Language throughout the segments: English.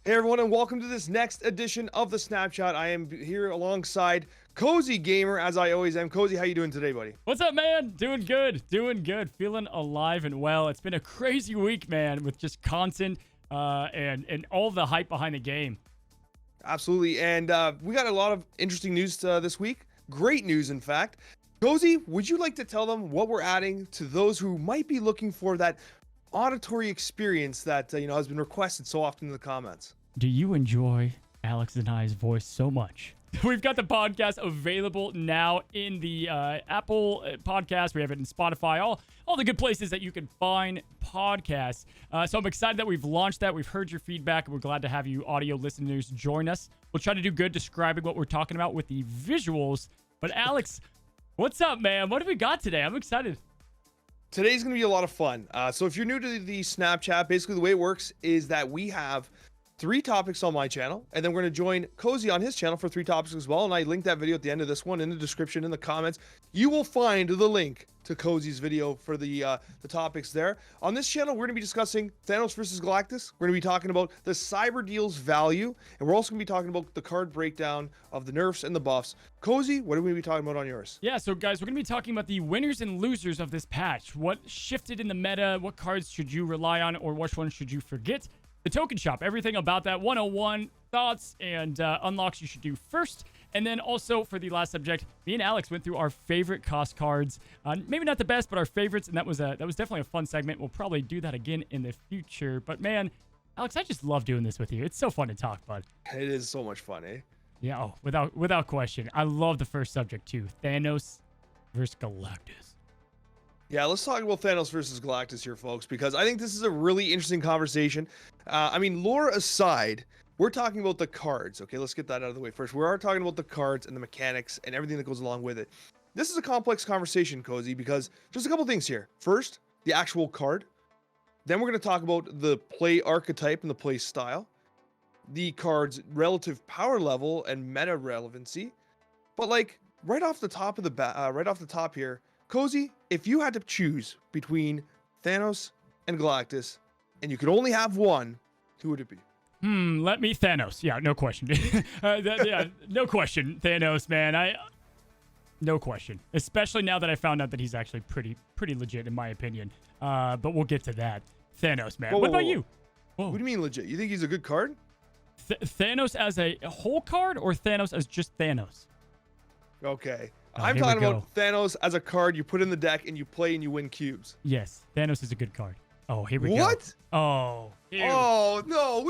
Hey everyone, and welcome to this next edition of the Snapshot. I am here alongside Cozy Gamer, as I always am. Cozy, how you doing today, buddy? What's up, man? Doing good. Feeling alive and well. It's been a crazy week, man, with just content and all the hype behind the game. Absolutely, and we got a lot of interesting news this week. Great news, in fact. Cozy, would you like to tell them what we're adding to those who might be looking for that auditory experience that has been requested so often in the comments? Do you enjoy Alex and I's voice so much? We've got the podcast available now in the Apple podcast. We have it in Spotify, all the good places that you can find podcasts. So I'm excited that we've launched that. We've heard your feedback, and we're glad to have you audio listeners join us. We'll try to do good describing what we're talking about with the visuals. But Alex, what's up, man? What have we got today? I'm excited. Today's going to be a lot of fun. So if you're new to the Snapchat, basically the way it works is that we have 3 topics on my channel, and then we're going to join Cozy on his channel for 3 topics as well. And I linked that video at the end of this one in the description, in the comments. You will find the link to Cozy's video for the topics there. On this channel, we're going to be discussing Thanos versus Galactus. We're going to be talking about the cyber deals value, and we're also going to be talking about the card breakdown of the nerfs and the buffs. Cozy, what are we going to be talking about on yours? Yeah, so guys, we're going to be talking about the winners and losers of this patch. What shifted in the meta? What cards should you rely on, or which ones should you forget? The token shop, everything about that, 101 thoughts and unlocks you should do first. And then also for the last subject, me and Alex went through our favorite cost cards. Maybe not the best, but our favorites, and that was definitely a fun segment. We'll probably do that again in the future. But man, Alex, I just love doing this with you. It's so fun to talk, bud. It is so much fun, eh? Yeah, without question. I love the first subject too, Thanos versus Galactus. Yeah, let's talk about Thanos versus Galactus here, folks, because I think this is a really interesting conversation. I mean, lore aside, we're talking about the cards. Okay, let's get that out of the way first. We are talking about the cards and the mechanics and everything that goes along with it. This is a complex conversation, Cozy, because just a couple things here. First, the actual card. Then we're going to talk about the play archetype and the play style, the card's relative power level and meta relevancy. But like right off the top here, Cozy, if you had to choose between Thanos and Galactus, and you could only have one, who would it be? Let me Thanos. Yeah, no question. No question. Thanos, man. No question. Especially now that I found out that he's actually pretty legit, in my opinion. But we'll get to that. Thanos, man. What about you? Whoa. What do you mean legit? You think he's a good card? Thanos as a whole card, or Thanos as just Thanos? Okay. I'm talking about Thanos as a card you put in the deck and you play and you win cubes. Yes, Thanos is a good card. Oh, here we go. What? Oh. Ew. Oh, no.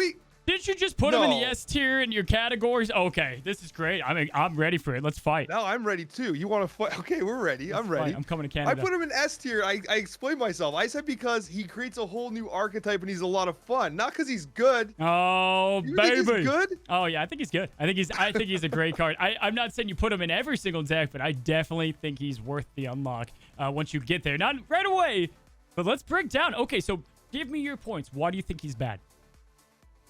Didn't you just put him in the S tier in your categories? Okay, this is great. I'm ready for it. Let's fight. No, I'm ready too. You want to fight? Okay, we're ready. I'm ready. I'm coming to Canada. I put him in S tier. I explained myself. I said because he creates a whole new archetype and he's a lot of fun. Not because he's good. Oh, you baby. Think he's good? Oh yeah, I think he's good. I think he's a great card. I'm not saying you put him in every single deck, but I definitely think he's worth the unlock once you get there. Not right away, but let's break down. Okay, so give me your points. Why do you think he's bad?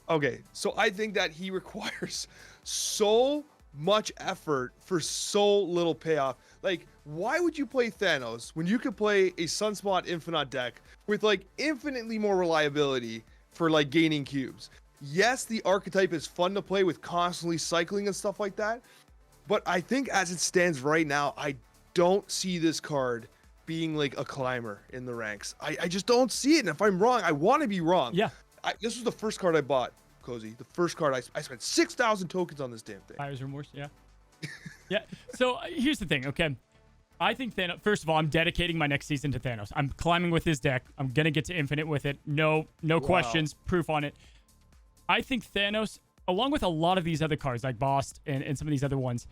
Okay, so I think that he requires so much effort for so little payoff. Like, why would you play Thanos when you could play a Sunspot Infinite deck with like infinitely more reliability for like gaining cubes? Yes, the archetype is fun to play with constantly cycling and stuff like that, but I think as it stands right now, I don't see this card being like a climber in the ranks. I just don't see it, and if I'm wrong, I want to be wrong. Yeah. This was the first card I bought, Cozy. The first card I spent 6,000 tokens on this damn thing. Buyer's remorse, yeah. Yeah. So here's the thing, okay? I think Thanos. First of all, I'm dedicating my next season to Thanos. I'm climbing with his deck. I'm gonna get to infinite with it. No questions. Proof on it. I think Thanos, along with a lot of these other cards like Boss and some of these other ones,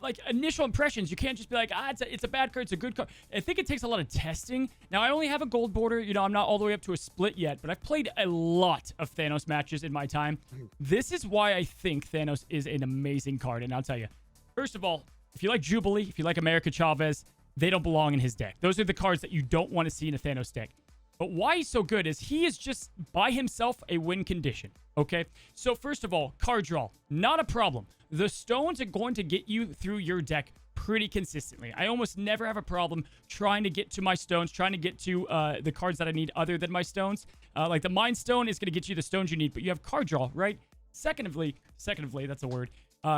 like initial impressions, you can't just be like, it's a bad card, it's a good card. I think it takes a lot of testing. Now, I only have a gold border. I'm not all the way up to a split yet, but I've played a lot of Thanos matches in my time. This is why I think Thanos is an amazing card, and I'll tell you. First of all, if you like Jubilee, if you like America Chavez, they don't belong in his deck. Those are the cards that you don't want to see in a Thanos deck. But why he's so good is he is just by himself a win condition. Okay, so first of all, card draw, not a problem. The stones are going to get you through your deck pretty consistently. I almost never have a problem trying to get to my stones, trying to get to the cards that I need other than my stones. Like the Mind Stone is going to get you the stones you need, but you have card draw, right? Secondly, that's a word.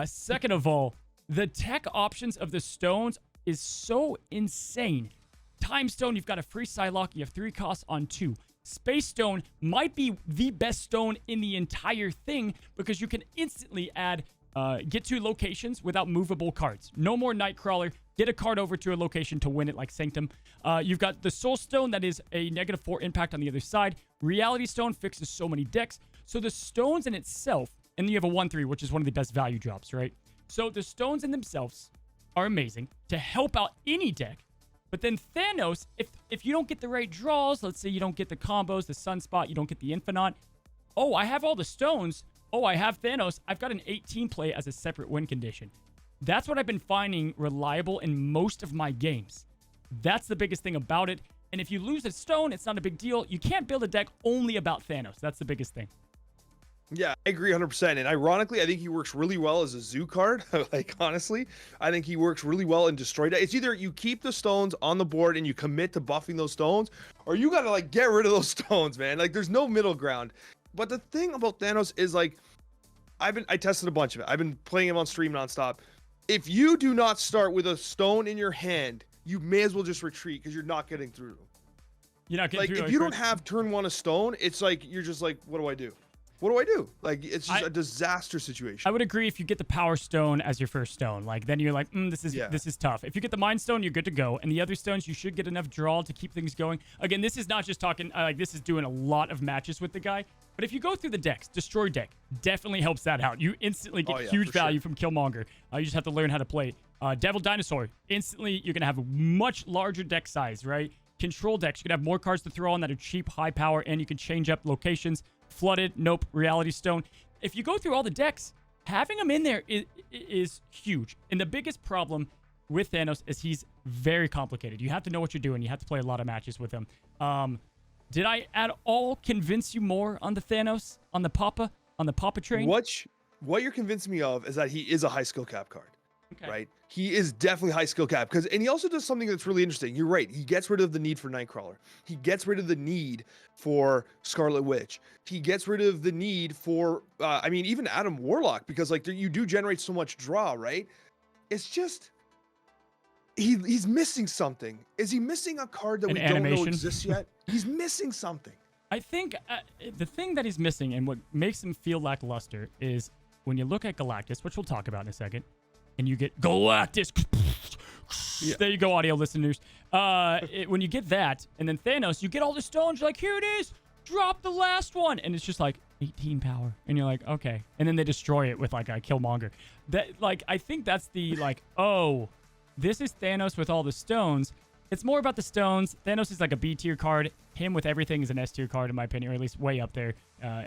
Second of all, the tech options of the stones is so insane. Time Stone, you've got a free Psylocke. You have 3 costs on 2. Space Stone might be the best stone in the entire thing because you can instantly add, get to locations without movable cards. No more Nightcrawler. Get a card over to a location to win it like Sanctum. You've got the Soul Stone that is a -4 impact on the other side. Reality Stone fixes so many decks. So the stones in itself, and then you have a 1/3, which is one of the best value drops, right? So the stones in themselves are amazing to help out any deck. But then Thanos, if you don't get the right draws, let's say you don't get the combos, the Sunspot, you don't get the Infinite. Oh, I have all the stones. Oh, I have Thanos. I've got an 18 play as a separate win condition. That's what I've been finding reliable in most of my games. That's the biggest thing about it. And if you lose a stone, it's not a big deal. You can't build a deck only about Thanos. That's the biggest thing. Yeah, I agree 100%. And ironically, I think he works really well as a zoo card. Like, honestly, I think he works really well in Destroy Deck. It's either you keep the stones on the board and you commit to buffing those stones, or you got to, like, get rid of those stones, man. Like, there's no middle ground. But the thing about Thanos is, like, I tested a bunch of it. I've been playing him on stream nonstop. If you do not start with a stone in your hand, you may as well just retreat because you're not getting through them. You're not getting like, through. If you don't have turn 1 a stone, it's like, you're just like, what do I do? What do I do? Like, it's just a disaster situation. I would agree if you get the Power Stone as your first stone. Like, then you're like, this is tough. If you get the Mind Stone, you're good to go. And the other stones, you should get enough draw to keep things going. Again, this is not just talking, like, this is doing a lot of matches with the guy. But if you go through the decks, Destroy Deck definitely helps that out. You instantly get huge value from Killmonger. You just have to learn how to play it. Devil Dinosaur, instantly, you're going to have a much larger deck size, right? Control decks, you can have more cards to throw on that are cheap, high power, and you can change up locations. Flooded, nope, Reality Stone. If you go through all the decks, having him in there is huge. And the biggest problem with Thanos is he's very complicated. You have to know what you're doing. You have to play a lot of matches with him. Did I at all convince you more on the Thanos, on the Papa train? What you're convincing me of is that he is a high skill cap card. Okay. Right? He is definitely high skill cap and he also does something that's really interesting. You're right. He gets rid of the need for Nightcrawler. He gets rid of the need for Scarlet Witch. He gets rid of the need for, even Adam Warlock, because like you do generate so much draw, right? It's just, he's missing something. Is he missing a card that we don't know exists yet? He's missing something. I think the thing that he's missing and what makes him feel lackluster is when you look at Galactus, which we'll talk about in a second, and you get Galactus. Yeah. There you go, audio listeners. When you get that, and then Thanos, you get all the stones. You're like, here it is. Drop the last one. And it's just like 18 power. And you're like, okay. And then they destroy it with like a Killmonger. I think that's the oh, this is Thanos with all the stones. It's more about the stones. Thanos is like a B tier card. Him with everything is an S tier card, in my opinion, or at least way up there,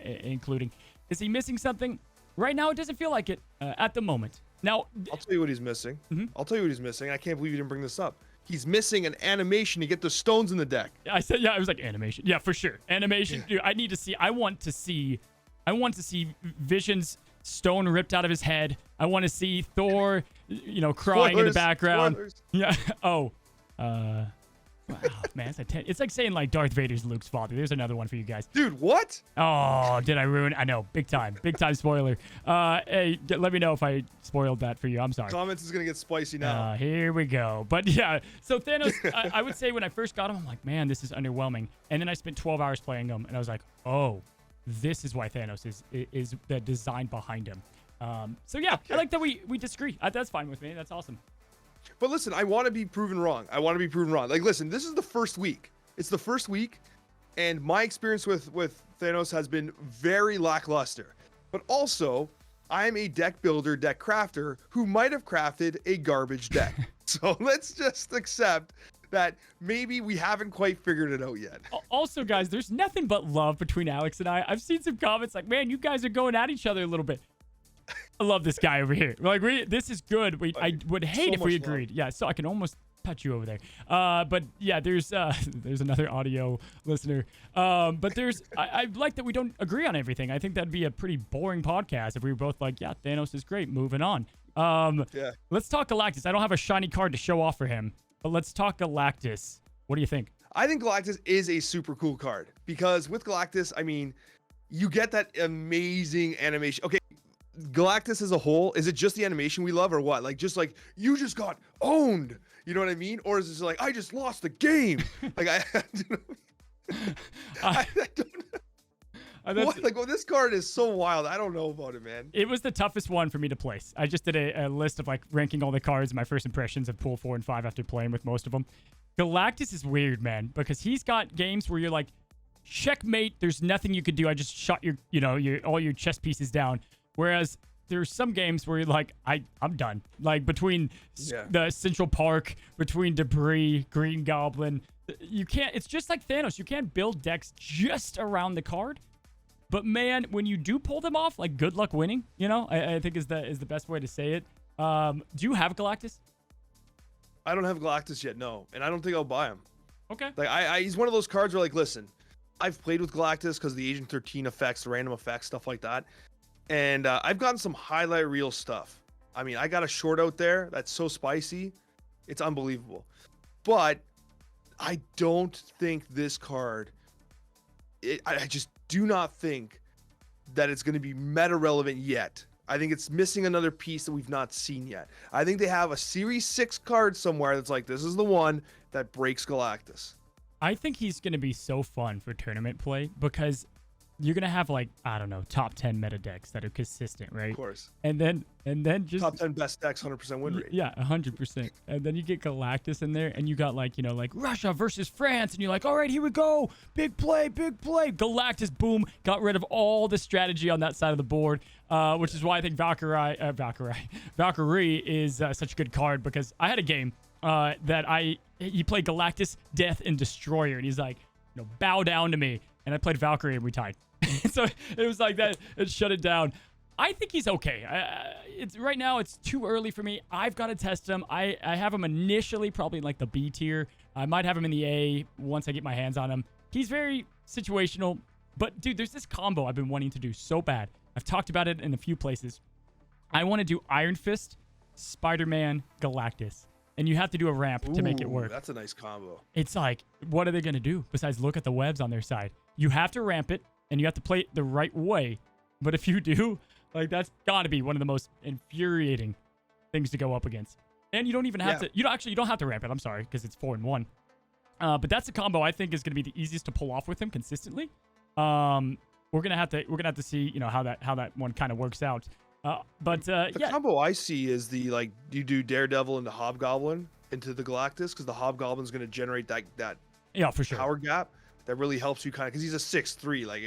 including. Is he missing something? Right now, it doesn't feel like it at the moment. Now, I'll tell you what he's missing. I'll tell you what he's missing. I can't believe you didn't bring this up. He's missing an animation to get the stones in the deck. I said, yeah, I was like animation. Yeah, for sure. Animation. Yeah. Dude, I need to see. I want to see Vision's stone ripped out of his head. I want to see Thor, crying in the background. Spoilers. Yeah. Oh. Wow, man, it's like saying like Darth Vader's Luke's father. There's another one for you guys. Dude, what? Oh, did I ruin? I know, big time spoiler. Hey, let me know if I spoiled that for you. I'm sorry. Comments is gonna get spicy now. Here we go. But yeah, so Thanos, I would say when I first got him, I'm like, man, this is underwhelming. And then I spent 12 hours playing him, and I was like, oh, this is why Thanos is the design behind him. So yeah, okay. I like that we disagree. That's fine with me. That's awesome. But listen, I want to be proven wrong. Like, listen, this is the first week. It's the first week, and my experience with Thanos has been very lackluster. But also, I'm a deck builder, deck crafter who might have crafted a garbage deck. So let's just accept that maybe we haven't quite figured it out yet. Also, guys, there's nothing but love between Alex and I. I've seen some comments like, man, you guys are going at each other a little bit. I love this guy over here. Like, this is good. I would hate if we agreed. Love. Yeah, so I can almost touch you over there. But yeah, there's another audio listener. But I like that we don't agree on everything. I think that'd be a pretty boring podcast if we were both like, yeah, Thanos is great. Moving on. Yeah. Let's talk Galactus. I don't have a shiny card to show off for him, but let's talk Galactus. What do you think? I think Galactus is a super cool card because with Galactus, you get that amazing animation. Okay, Galactus as a whole, is it just the animation we love or what? Like, just like, you just got owned. You know what I mean? Or is it like, I just lost the game? Like, I don't know. Like, well, this card is so wild. I don't know about it, man. It was the toughest one for me to place. I just did a list of like ranking all the cards, my first impressions of pool 4 and 5 after playing with most of them. Galactus is weird, man, because he's got games where you're like, checkmate, there's nothing you could do. I just shot your all your chess pieces down. Whereas there's some games where you're like, I'm done. Like between the Central Park, between Debris, Green Goblin, you can't. It's just like Thanos. You can't build decks just around the card. But man, when you do pull them off, like good luck winning. You know, I think is the best way to say it. Do you have Galactus? I don't have Galactus yet, no, and I don't think I'll buy him. Okay. Like he's one of those cards where like, listen, I've played with Galactus because the Agent 13 effects, the random effects, stuff like that. And I've gotten some highlight reel stuff. I mean, I got a short out there that's so spicy. It's unbelievable. But I don't think this card, I just do not think that it's going to be meta relevant yet. I think it's missing another piece that we've not seen yet. I think they have a Series 6 card somewhere that's like, this is the one that breaks Galactus. I think he's going to be so fun for tournament play because you're going to have like, I don't know, top 10 meta decks that are consistent, right? Of course. And then just top 10 best decks, 100% win rate. Yeah, 100%. And then you get Galactus in there and you got like, like Russia versus France. And you're like, all right, here we go. Big play, big play. Galactus, boom. Got rid of all the strategy on that side of the board, which is why I think Valkyrie is such a good card because I had a game he played Galactus, Death, and Destroyer. And he's like, bow down to me. And I played Valkyrie and we tied. So it was like that. It shut it down. I think he's okay. Right now, it's too early for me. I've got to test him. I have him initially probably in like the B tier. I might have him in the A once I get my hands on him. He's very situational. But, dude, there's this combo I've been wanting to do so bad. I've talked about it in a few places. I want to do Iron Fist, Spider-Man, Galactus. And you have to do a ramp to make it work. That's a nice combo. It's like, what are they going to do besides look at the webs on their side? You have to ramp it, and you have to play it the right way. But if you do, like, that's got to be one of the most infuriating things to go up against. And you don't even have to, you don't have to ramp it. I'm sorry, because it's 4-1. But that's a combo I think is going to be the easiest to pull off with him consistently. We're gonna have to see, how that one kind of works out. The combo I see is the like you do Daredevil into Hobgoblin into the Galactus because the Hobgoblin's going to generate that for sure power gap that really helps you kind of because he's a 6'3". Like,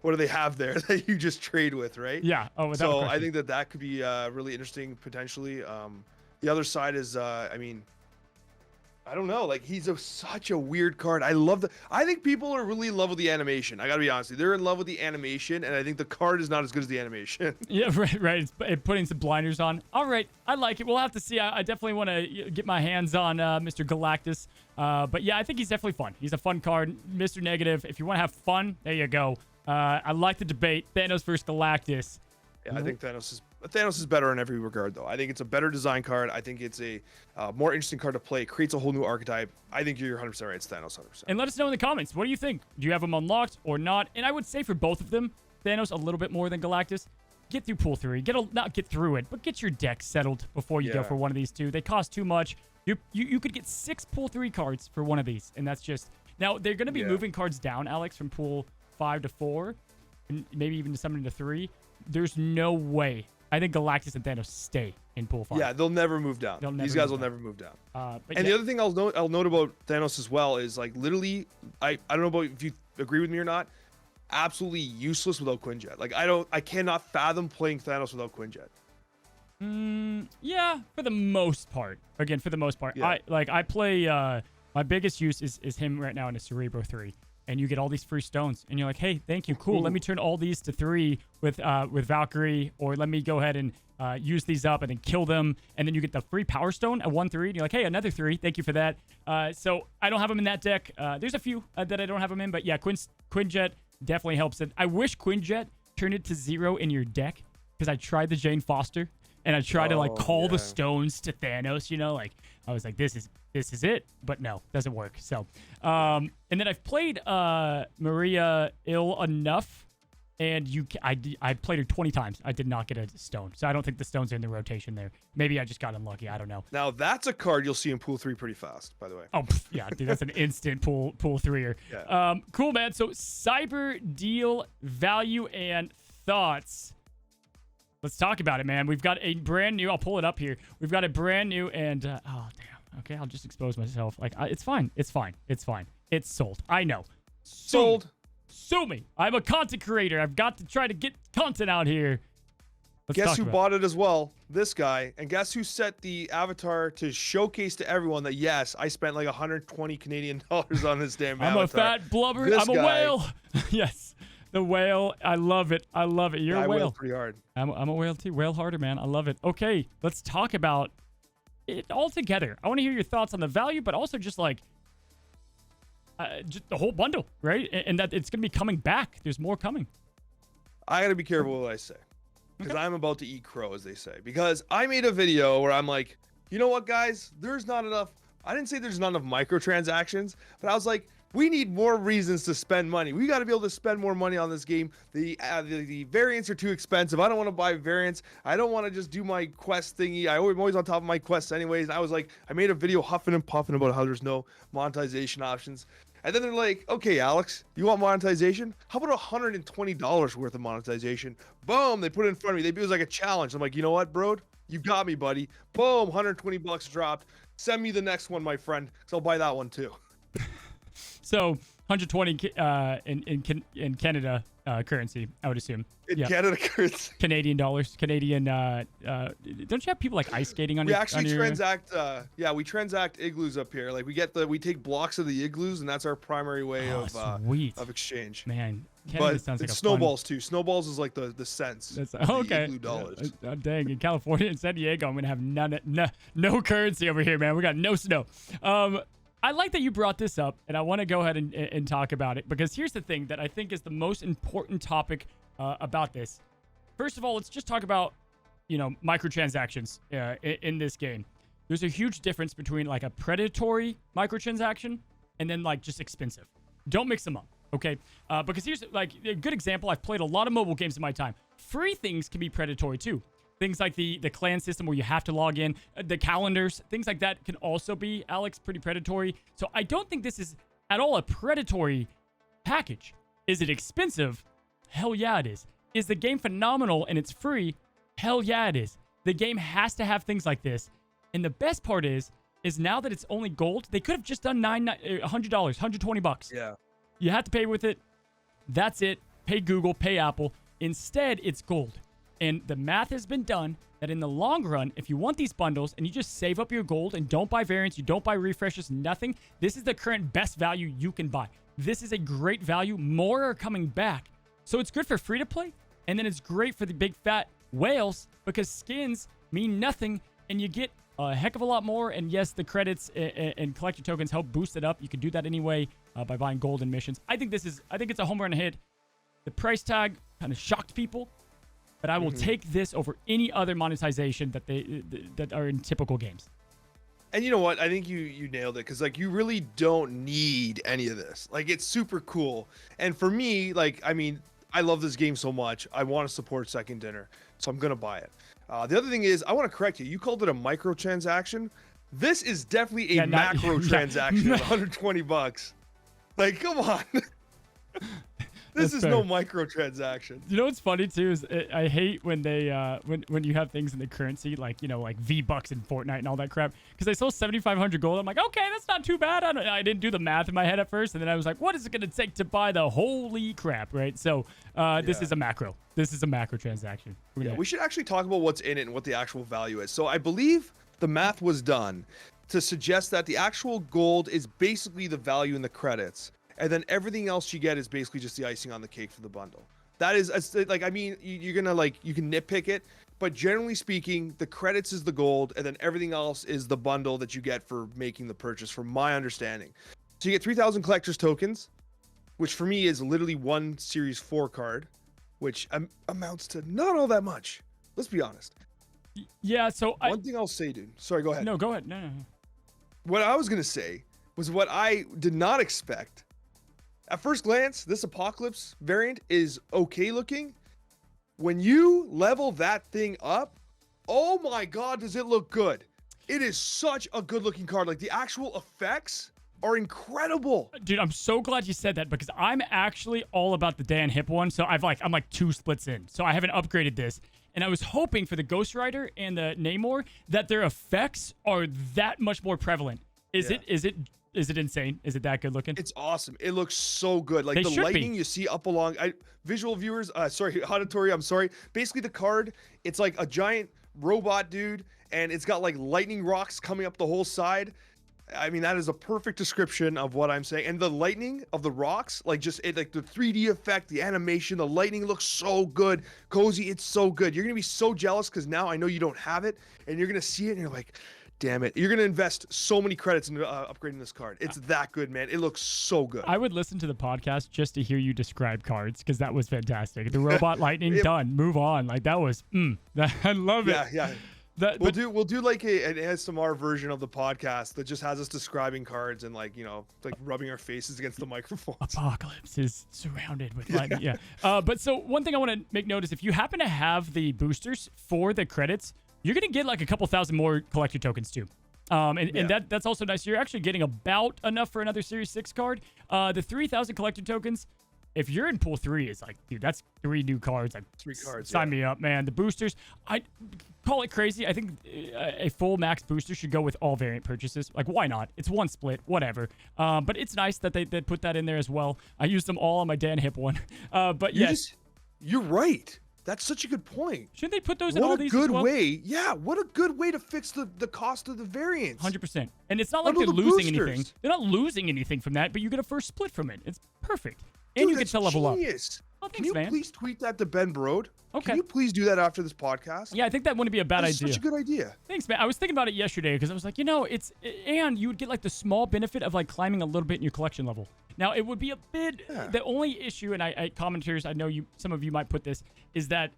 what do they have there that you just trade with, right? Yeah. Oh, so I think that could be really interesting potentially. The other side is, I don't know. Like, he's such a weird card. I think people are really in love with the animation. I gotta be honest. They're in love with the animation, and I think the card is not as good as the animation. Yeah, right. It's putting some blinders on. All right, I like it. We'll have to see. I definitely want to get my hands on Mr. Galactus. But yeah, I think he's definitely fun. He's a fun card. Mr. Negative, if you want to have fun, there you go. I like the debate. Thanos versus Galactus. Yeah, I think Thanos is better in every regard, though. I think it's a better design card. I think it's a more interesting card to play. It creates a whole new archetype. I think you're 100% right. It's Thanos 100%. And let us know in the comments. What do you think? Do you have them unlocked or not? And I would say for both of them, Thanos a little bit more than Galactus. Get through pool 3. Not get through it, but get your deck settled before you go for one of these two. They cost too much. You could get 6 pool 3 cards for one of these, and that's just... Now, they're going to be moving cards down, Alex, from pool 5 to 4, and maybe even to 7 to 3. There's no way. I think Galactus and Thanos stay in pool 5. Yeah, they'll never move down. These guys will never move down. And the other thing I'll note about Thanos as well is, like, literally, I don't know about if you agree with me or not, absolutely useless without Quinjet. Like, I cannot fathom playing Thanos without Quinjet. Yeah, for the most part. Again, for the most part. Yeah. I play my biggest use is him right now in a Cerebro 3. And you get all these free stones, and you're like, "Hey, thank you, cool. Let me turn all these to 3 with Valkyrie, or let me go ahead and use these up and then kill them." And then you get the free Power Stone at 1/3, and you're like, "Hey, another 3. Thank you for that." So I don't have them in that deck. There's a few that I don't have them in, but yeah, Quinjet definitely helps it. I wish Quinjet turned it to 0 in your deck because I tried the Jane Foster, and I tried to call the stones to Thanos. Like I was like, this is it, but no, doesn't work. So, and then I've played Maria ill enough And I played her 20 times. I did not get a stone. So I don't think the stones are in the rotation there. Maybe I just got unlucky. I don't know. Now, that's a card you'll see in Pool 3 pretty fast, by the way. Oh, yeah, dude, that's an instant pool threer. Yeah. Cool, man. So cyber deal value and thoughts. Let's talk about it, man. We've got a brand new, I'll pull it up here. We've got a brand new and, oh, damn. Okay, I'll just expose myself. Like, it's fine. It's fine. It's fine. It's sold. I know. Sold. Sue me. I'm a content creator. I've got to try to get content out here. Guess who bought it as well? This guy. And guess who set the avatar to showcase to everyone that, yes, I spent like 120 Canadian dollars on this damn avatar. I'm a fat blubber. I'm a whale. Yes. The whale. I love it. I love it. You're a whale. Pretty hard. I'm a whale too. Whale harder, man. I love it. Okay. Let's talk about it all together. I want to hear your thoughts on the value, but also just like just the whole bundle, right? And that it's going to be coming back. There's more coming. I got to be careful what I say. Because I'm about to eat crow, as they say. Because I made a video where I'm like, you know what, guys? There's not enough. I didn't say there's not enough microtransactions, but I was like, we need more reasons to spend money. We got to be able to spend more money on this game. The variants are too expensive. I don't want to buy variants. I don't want to just do my quest thingy. I'm always on top of my quests anyways. And I was like, I made a video huffing and puffing about how there's no monetization options. And then they're like, okay, Alex, you want monetization? How about $120 worth of monetization? Boom, they put it in front of me. It was like a challenge. I'm like, you know what, bro? You got me, buddy. Boom, 120 bucks dropped. Send me the next one, my friend, because I'll buy that one too. So 120 in Canada currency, I would assume. Canada currency. Canadian dollars. Canadian. Don't you have people like ice skating on we your? We actually transact. We transact igloos up here. Like we take blocks of the igloos, and that's our primary way of exchange. Man, Canada sounds like it's a snowballs too. Snowballs is like the cents. That's okay. Igloo dollars. Dang, in California and San Diego, I'm gonna have no currency over here, man. We got no snow. I like that you brought this up, and I want to go ahead and talk about it, because here's the thing that I think is the most important topic about this. First of all, let's just talk about, microtransactions in this game. There's a huge difference between like a predatory microtransaction and then like just expensive. Don't mix them up, okay? Because here's like a good example. I've played a lot of mobile games in my time. Free things can be predatory too. Things like the clan system where you have to log in, the calendars, things like that can also be, Alex, pretty predatory. So I don't think this is at all a predatory package. Is it expensive? Hell yeah, it is. Is the game phenomenal and it's free? Hell yeah, it is. The game has to have things like this. And the best part is now that it's only gold, they could have just done $100, $120. Yeah. You have to pay with it. That's it. Pay Google, pay Apple. Instead, it's gold. And the math has been done that in the long run, if you want these bundles and you just save up your gold and don't buy variants, you don't buy refreshes, nothing, this is the current best value you can buy. This is a great value. More are coming back. So it's good for free to play. And then it's great for the big fat whales because skins mean nothing and you get a heck of a lot more. And yes, the credits and collector tokens help boost it up. You can do that anyway by buying gold and missions. I think it's a home run hit. The price tag kind of shocked people. But I will take this over any other monetization that are in typical games. And you know what? I think you nailed it, because like you really don't need any of this. Like it's super cool. And for me, like I love this game so much. I want to support Second Dinner, so I'm gonna buy it. The other thing is, I want to correct you. You called it a microtransaction. This is definitely a macro transaction of 120 bucks. Like, come on. This is no microtransaction. You know what's funny too is I hate when they when you have things in the currency like like V-Bucks in Fortnite and all that crap, because they sold 7,500 gold. I'm like, okay, that's not too bad. I didn't do the math in my head at first, and then I was like, what is it gonna take to buy the holy crap, right? So this is a macro. This is a macro transaction. Yeah, we should actually talk about what's in it and what the actual value is. So I believe the math was done to suggest that the actual gold is basically the value in the credits. And then everything else you get is basically just the icing on the cake for the bundle. That is like, you're gonna you can nitpick it, but generally speaking, the credits is the gold, and then everything else is the bundle that you get for making the purchase, from my understanding. So you get 3,000 collector's tokens, which for me is literally one Series 4 card, which amounts to not all that much. Let's be honest. Yeah. So one thing I'll say, dude. Sorry, go ahead. No, go ahead. No. What I was gonna say was what I did not expect At first glance, this Apocalypse variant is okay looking. When you level that thing up, oh my god, does it look good. It is such a good looking card. Like the actual effects are incredible. Dude, I'm so glad you said that because I'm actually all about the Dan Hip one. So I'm like 2 splits in. So I haven't upgraded this. And I was hoping for the Ghost Rider and the Namor that their effects are that much more prevalent. Is it insane? Is it that good looking? It's awesome. It looks so good. Like the lightning you see up along visual viewers, auditory, I'm sorry. Basically the card, it's like a giant robot dude and it's got like lightning rocks coming up the whole side. I mean, that is a perfect description of what I'm saying. And the lightning of the rocks, like just like the 3D effect, the animation, the lightning looks so good. Cozy, it's so good. You're going to be so jealous because now I know you don't have it and you're going to see it and you're like, damn it. You're going to invest so many credits into upgrading this card. It's that good, man. It looks so good. I would listen to the podcast just to hear you describe cards because that was fantastic. The robot lightning, done. Move on. Like that was, I love it. Yeah. We'll do like an ASMR version of the podcast that just has us describing cards and like rubbing our faces against the microphones. Apocalypse is surrounded with lightning. Yeah. But so one thing I want to make note is if you happen to have the boosters for the credits, you're gonna get like a couple thousand more collector tokens too. And that's also nice. You're actually getting about enough for another Series 6 card. The 3,000 collector tokens. If you're in pool 3, it's like, dude, that's 3 new cards. Like 3 cards. Sign me up, man. The boosters, I call it crazy. I think a full max booster should go with all variant purchases. Like, why not? It's one split, whatever. But it's nice that they put that in there as well. I used them all on my Dan Hip one. But yes, you're right. That's such a good point. Shouldn't they put those in all these as well? What a good way to fix the cost of the variants. 100%. And it's not like they're losing anything. They're not losing anything from that, but you get a first split from it. It's perfect. And you get to level up. Oh, Can you please tweet that to Ben Brode? Okay. Can you please do that after this podcast? Yeah, I think that wouldn't be a bad idea. Such a good idea. Thanks, man. I was thinking about it yesterday because I was like, and you would get like the small benefit of like climbing a little bit in your collection level. Now, it would be a bit, the only issue, and I commenters, I know some of you might put this, is that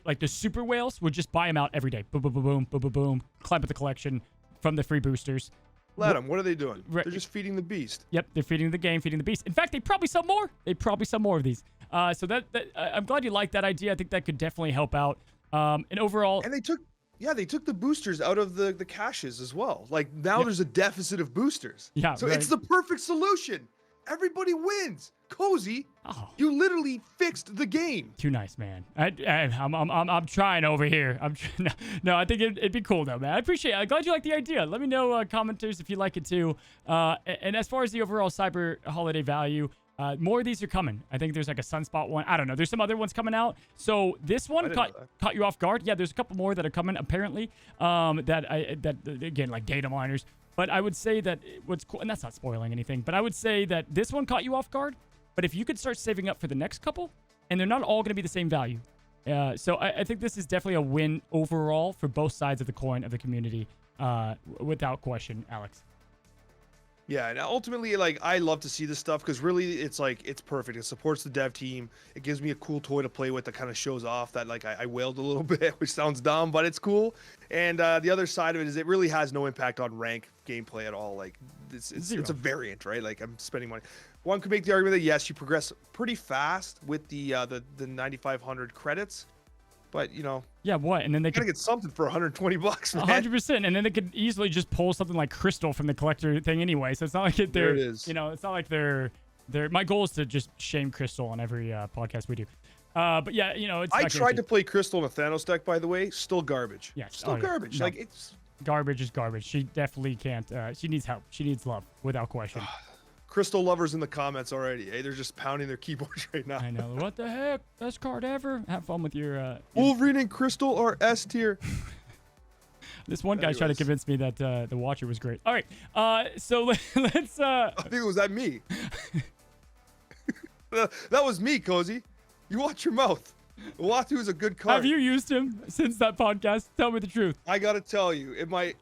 like the super whales would just buy them out every day. Boom, boom, boom, boom, boom, boom, boom. Climb up the collection from the free boosters. Let them. What are they doing? They're just feeding the beast. Yep, they're feeding the game, feeding the beast. In fact, they probably sell more. Of these. So that I'm glad you like that idea. I think that could definitely help out. And overall, and they took the boosters out of the caches as well. Like now there's a deficit of boosters. Yeah, so it's the perfect solution. Everybody wins. Cozy, you literally fixed the game. Too nice, man. I'm trying over here. No, I think it'd be cool though, man. I appreciate it. I'm glad you like the idea. Let me know, commenters, if you like it too. And as far as the overall cyber holiday value, more of these are coming. I think there's like a Sunspot one. I don't know. There's some other ones coming out. So this one caught you off guard. Yeah, there's a couple more that are coming apparently. That again, like data miners. But I would say that what's cool, and that's not spoiling anything, but I would say that this one caught you off guard. But if you could start saving up for the next couple, and they're not all going to be the same value. So I think this is definitely a win overall for both sides of the coin of the community, without question, Alex. Yeah, and ultimately, like, I love to see this stuff because really it's like, it's perfect. It supports the dev team. It gives me a cool toy to play with that kind of shows off that, like, I wailed a little bit, which sounds dumb, but it's cool. And the other side of it is it really has no impact on rank gameplay at all. Like, it's a variant, right? Like, I'm spending money. One could make the argument that, yes, you progress pretty fast with the 9,500 credits. But, yeah, what? And then they gotta get something for $120, man. 100%. And then they could easily just pull something like Crystal from the collector thing anyway. So it's not like they're, there it is. It's not like they're. My goal is to just shame Crystal on every podcast we do. But yeah, it's. I tried to play Crystal in a Thanos deck, by the way. Still garbage. Yeah, still garbage. No. Like it's garbage is garbage. She definitely can't. She needs help. She needs love, without question. Crystal lovers in the comments already. Hey, they're just pounding their keyboards right now. I know. What the heck? Best card ever. Have fun with your. Wolverine and Crystal are S tier. This one guy tried to convince me that the Watcher was great. All right. So let's. I think it was that me. That was me, Cozy. You watch your mouth. Uatu is a good card. Have you used him since that podcast? Tell me the truth. I gotta tell you,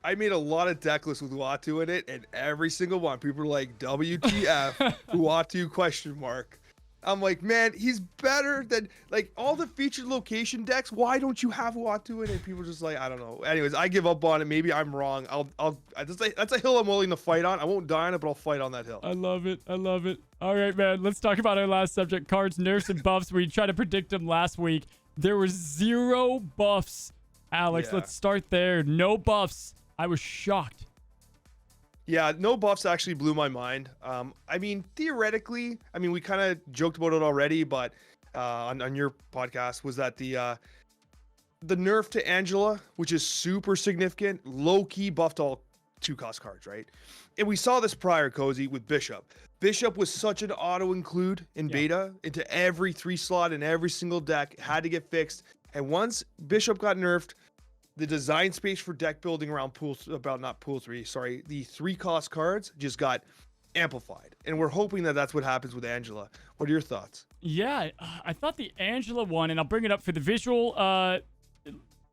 I made a lot of deck lists with Uatu in it, and every single one, people are like, WTF, Uatu ? I'm like, man, he's better than like all the featured location decks. Why don't you have Watu in it? People are just like, I don't know. Anyways, I give up on it. Maybe I'm wrong. That's a hill I'm willing to fight on. I won't die on it, but I'll fight on that hill. I love it. I love it. All right, man. Let's talk about our last subject: cards, nerfs, and buffs. We tried to predict them last week. There were 0 buffs. Alex, Yeah. let's start there. No buffs. I was shocked. Yeah, no buffs actually blew my mind. I mean, theoretically, I mean, we kind of joked about it already, but on your podcast was that the nerf to Angela, which is super significant, low key buffed all 2-cost cards, right? And we saw this prior, Cozy, with Bishop. Bishop was such an auto include in beta into every 3 slot in every single deck. It had to get fixed. And once Bishop got nerfed, the design space for deck building around the 3-cost cards just got amplified. And we're hoping that that's what happens with Angela. What are your thoughts? Yeah, I thought the Angela one, and I'll bring it up for the visual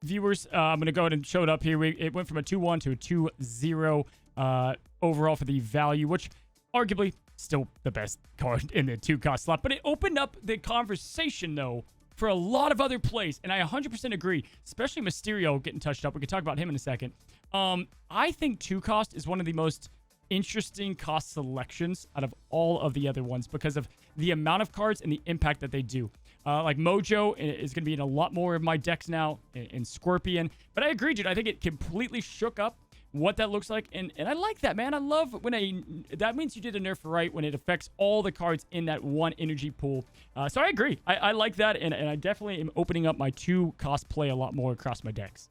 viewers. I'm going to go ahead and show it up here. It went from a 2-1 to a 2-0 overall for the value, which arguably still the best card in the 2-cost slot. But it opened up the conversation, though, for a lot of other plays, and I 100% agree, especially Mysterio getting touched up. We can talk about him in a second. I think 2-cost is one of the most interesting cost selections out of all of the other ones because of the amount of cards and the impact that they do. Like Mojo is going to be in a lot more of my decks now in Scorpion. But I agree, dude. I think it completely shook up what that looks like. And I like that, man. I love when that means you did a nerf right when it affects all the cards in that one energy pool. So I agree. I like that. And I definitely am opening up my 2-cost play a lot more across my decks.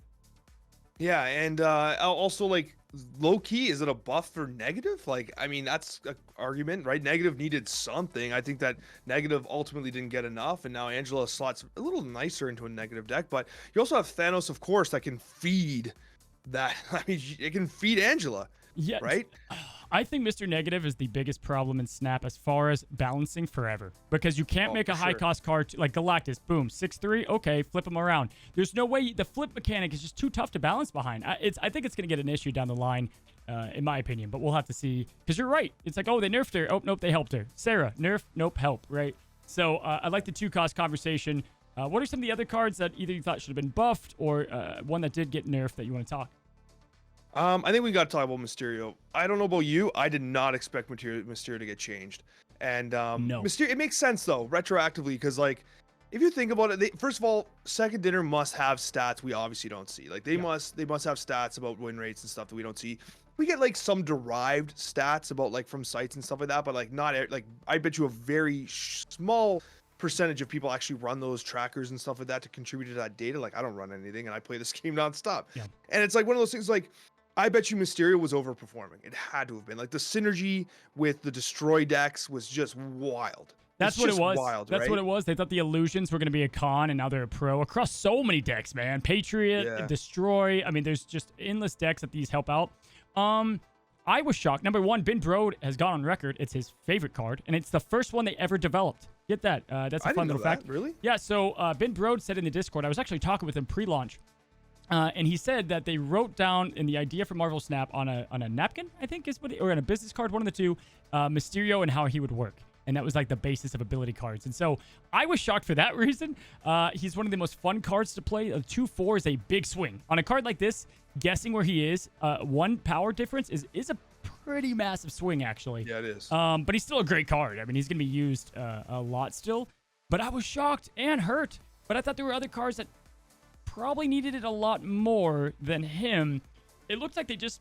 Yeah, and also, like, low key, is it a buff for negative? Like, I mean, that's an argument, right? Negative needed something. I think that negative ultimately didn't get enough, and now Angela slots a little nicer into a negative deck. But you also have Thanos, of course, that can feed that. I mean, it can feed Angela. Yeah, right? I think Mr. Negative is the biggest problem in Snap as far as balancing forever. Because you can't make a high-cost card like Galactus. Boom, 6-3. Okay, flip him around. There's no way. The flip mechanic is just too tough to balance behind. I think it's going to get an issue down the line, in my opinion. But we'll have to see. Because you're right. It's like, oh, they nerfed her. Oh, nope, they helped her. Sarah, nerf, nope, help, right? So I like the 2-cost conversation. What are some of the other cards that either you thought should have been buffed or one that did get nerfed that you want to talk? I think we got to talk about Mysterio. I don't know about you. I did not expect Mysterio to get changed. And No. Mysterio, it makes sense though, retroactively, because like, if you think about it, first of all, Second Dinner must have stats we obviously don't see. Like they must have stats about win rates and stuff that we don't see. We get like some derived stats about like from sites and stuff like that, but like not like I bet you a very small percentage of people actually run those trackers and stuff like that to contribute to that data. Like I don't run anything and I play this game nonstop. Yeah. And it's like one of those things like, I bet you Mysterio was overperforming. It had to have been. Like the synergy with the Destroy decks was just wild. That's what it was. Wild, That's right? what it was. They thought the Illusions were going to be a con, and now they're a pro across so many decks, man. Patriot, Destroy. I mean, there's just endless decks that these help out. I was shocked. Number one, Ben Brode has gone on record. It's his favorite card, and it's the first one they ever developed. Get that? That's a fun little fact. Really? Yeah. So Ben Brode said in the Discord, I was actually talking with him pre-launch. And he said that they wrote down in the idea for Marvel Snap on a napkin, I think is what, or on a business card, one of the two, Mysterio and how he would work. And that was like the basis of ability cards. And so I was shocked for that reason. He's one of the most fun cards to play. 2-4 is a big swing. On a card like this, guessing where he is, 1 power difference is a pretty massive swing, actually. Yeah, it is. But he's still a great card. I mean, he's going to be used a lot still. But I was shocked and hurt. But I thought there were other cards that probably needed it a lot more than him. It looks like they just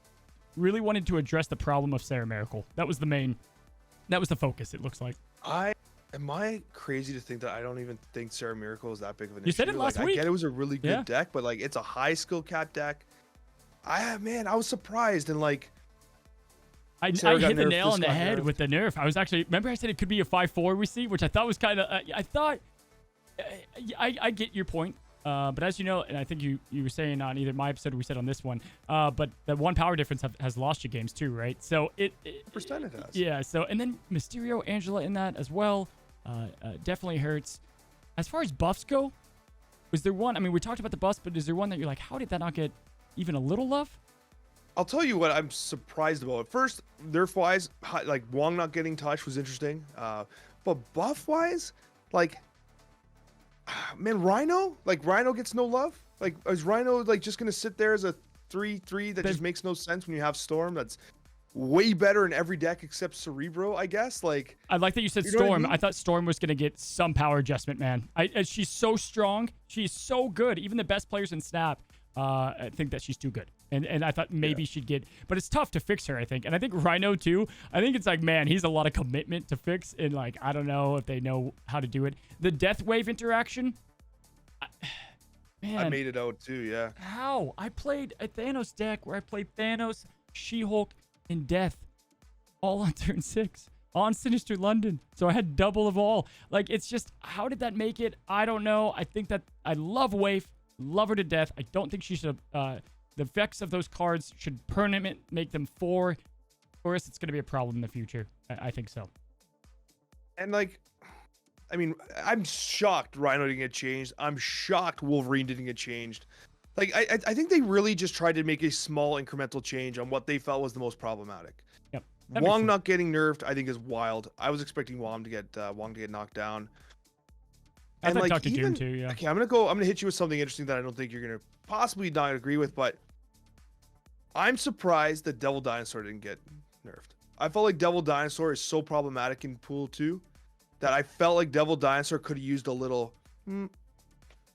really wanted to address the problem of Sarah Miracle. That was the focus, it looks like. Am I crazy to think that I don't even think Sarah Miracle is that big of an issue? You said it last week. I get it was a really good deck, but like it's a high skill cap deck. I was surprised and like I hit the nail on the head with the nerf. I was actually, remember I said it could be a 5-4 we see, which I thought was kind of, I get your point. But as you know, and I think you were saying on either my episode or we said on this one, but that 1 power difference has lost you games too, right? So it percent it has. Yeah. So and then Mysterio, Angela in that as well, definitely hurts. As far as buffs go, was there one? I mean, we talked about the buffs, but is there one that you're like, how did that not get even a little love? I'll tell you what I'm surprised about. First, nerf wise, like Wong not getting touched was interesting. But buff wise, like, man, Rhino, like Rhino gets no love. Like, is Rhino like just gonna sit there as a 3/3 that just makes no sense when you have Storm? That's way better in every deck except Cerebro, I guess. Like, I like that you said you know what I Storm. mean? I thought Storm was gonna get some power adjustment, man. She's so strong. She's so good. Even the best players in Snap, I think that she's too good. And I thought maybe she'd get, but it's tough to fix her, I think. And I think Rhino too. I think it's like, man, he's a lot of commitment to fix. And like, I don't know if they know how to do it. The Death Wave interaction, man. I made it out too, yeah. How? I played a Thanos deck where I played Thanos, She-Hulk, and Death all on turn 6 on Sinister London. So I had double of all. Like, it's just, how did that make it? I don't know. I think that I love Waif, love her to death. I don't think she should the effects of those cards should permanent make them 4, or else it's going to be a problem in the future. I think so. And like, I mean, I'm shocked Rhino didn't get changed. I'm shocked Wolverine didn't get changed. Like, I think they really just tried to make a small incremental change on what they felt was the most problematic. Yep. Wong not getting nerfed, I think, is wild. I was expecting Wong to get knocked down. I thought like, Dr. Doom too, yeah. Okay, I'm gonna hit you with something interesting that I don't think you're gonna possibly not agree with, but I'm surprised that Devil Dinosaur didn't get nerfed. I felt like Devil Dinosaur is so problematic in Pool 2 that I felt like Devil Dinosaur could have used a little.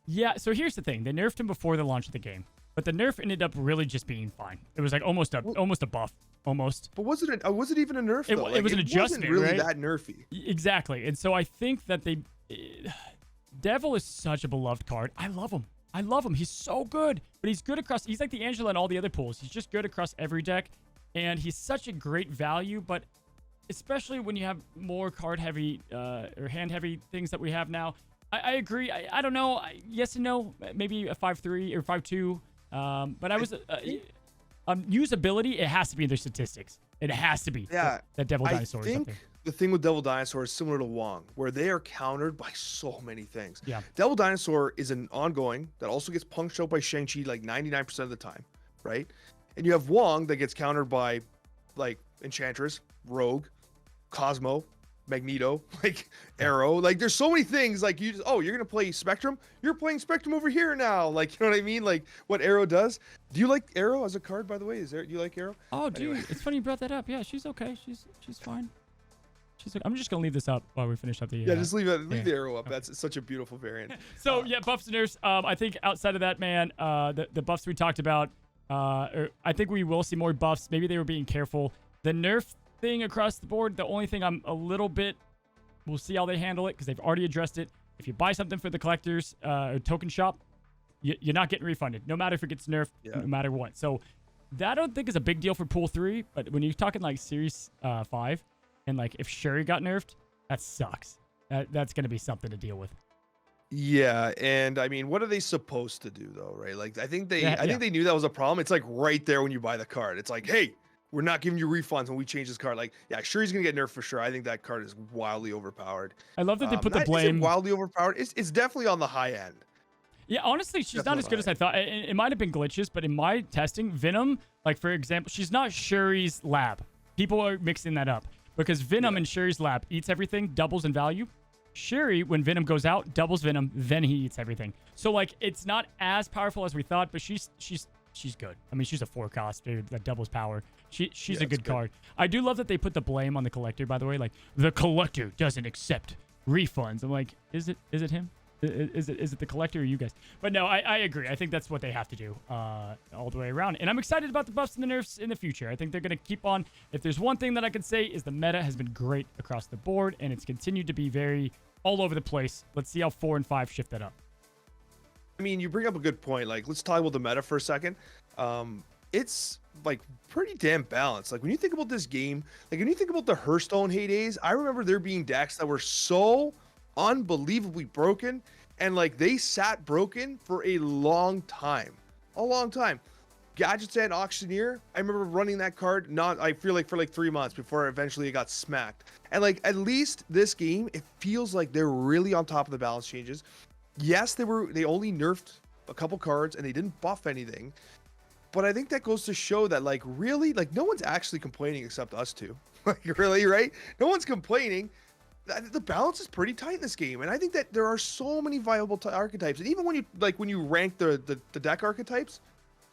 Yeah, so here's the thing. They nerfed him before the launch of the game, but the nerf ended up really just being fine. It was like almost a buff, almost. But was it even a nerf though? It was an adjustment, wasn't really right? that nerfy. Exactly. And so I think that Devil is such a beloved card. I love him. I love him. He's so good, but he's good across. He's like the Angela in all the other pools. He's just good across every deck, and he's such a great value. But especially when you have more card heavy or hand heavy things that we have now, I agree. I don't know. Yes and no. Maybe a 5/3 or 5/2. But I was usability. It has to be in their statistics. It has to be. Yeah, that Devil Dinosaur. I think the thing with Devil Dinosaur is similar to Wong, where they are countered by so many things. Yeah. Devil Dinosaur is an ongoing that also gets punched out by Shang-Chi like 99% of the time, right? And you have Wong that gets countered by like Enchantress, Rogue, Cosmo, Magneto, like Arrow. Like, there's so many things. Like, you just, oh, you're gonna play Spectrum, you're playing Spectrum over here now. Like, you know what I mean? Like, what Arrow does. Do you like Arrow as a card, by the way? Do you like Arrow? Oh, dude, anyway. It's funny you brought that up. Yeah, she's okay. She's fine. I'm just gonna leave this up while we finish up the. Just leave the Arrow up. That's such a beautiful variant. So yeah, buffs and nerfs. I think outside of that, man, the buffs we talked about. I think we will see more buffs. Maybe they were being careful. The nerf thing across the board. The only thing I'm a little bit. We'll see how they handle it because they've already addressed it. If you buy something for the collectors or token shop, you're not getting refunded, no matter if it gets nerfed, no matter what. So that I don't think is a big deal for Pool 3. But when you're talking like Series 5. And like if Shuri got nerfed, that sucks. That's gonna be something to deal with. Yeah, and I mean, what are they supposed to do though, right? Like, I think they knew that was a problem. It's like right there when you buy the card. It's like, hey, we're not giving you refunds when we change this card. Like, yeah, Shuri's gonna get nerfed for sure. I think that card is wildly overpowered. I love that they put the blame. Wildly overpowered. It's definitely on the high end. Yeah, honestly, she's not as good as I thought. It might have been glitches, but in my testing, Venom, like for example, she's not Shuri's lab. People are mixing that up. Because Venom in Shuri's lab eats everything, doubles in value. Shuri, when Venom goes out, doubles Venom, then he eats everything. So like, it's not as powerful as we thought, but she's good. I mean, she's a 4-cost dude that doubles power. She's a good card. I do love that they put the blame on the collector. By the way, like the collector doesn't accept refunds. I'm like, is it him? Is it the collector or you guys? But no, I agree. I think that's what they have to do all the way around. And I'm excited about the buffs and the nerfs in the future. I think they're going to keep on. If there's one thing that I can say is the meta has been great across the board, and it's continued to be very all over the place. Let's see how 4 and 5 shift that up. I mean, you bring up a good point. Like, let's talk about the meta for a second. It's like pretty damn balanced. Like, when you think about this game, like when you think about the Hearthstone heydays, I remember there being decks that were so unbelievably broken, and like they sat broken for a long time. Gadgets and Auctioneer, I remember running that card I feel like for like 3 months before eventually it got smacked. And like, at least this game, it feels like they're really on top of the balance changes. Yes, they only nerfed a couple cards and they didn't buff anything, but I think that goes to show that like really, like no one's actually complaining except us two. Like, really, right? No one's complaining. the balance is pretty tight in this game, and I think that there are so many viable archetypes. And even when you rank the deck archetypes,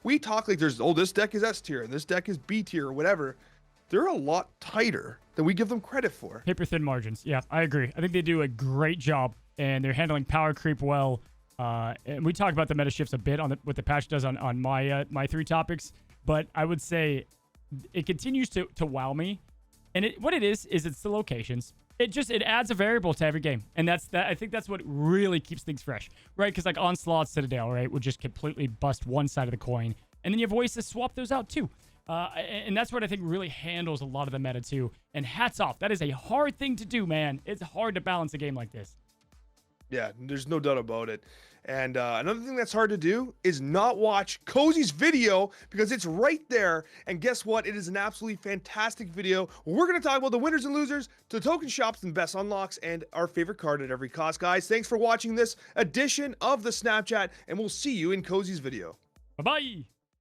we talk like there's this deck is S tier and this deck is B tier or whatever. They're a lot tighter than we give them credit for. Paper thin margins. Yeah, I agree. I think they do a great job, and they're handling power creep well. And we talk about the meta shifts a bit on what the patch does on my 3 topics, but I would say it continues to wow me. And what it is it's the locations. It adds a variable to every game, and I think that's what really keeps things fresh, right? Because like Onslaught, Citadel, right, would just completely bust one side of the coin, and then you have ways to swap those out too. And that's what I think really handles a lot of the meta too. And hats off, that is a hard thing to do, man. It's hard to balance a game like this. Yeah, there's no doubt about it. And another thing that's hard to do is not watch Cozy's video, because it's right there. And guess what? It is an absolutely fantastic video. We're going to talk about the winners and losers, to token shops and best unlocks, and our favorite card at every cost. Guys, thanks for watching this edition of the Snapchat, and we'll see you in Cozy's video. Bye-bye.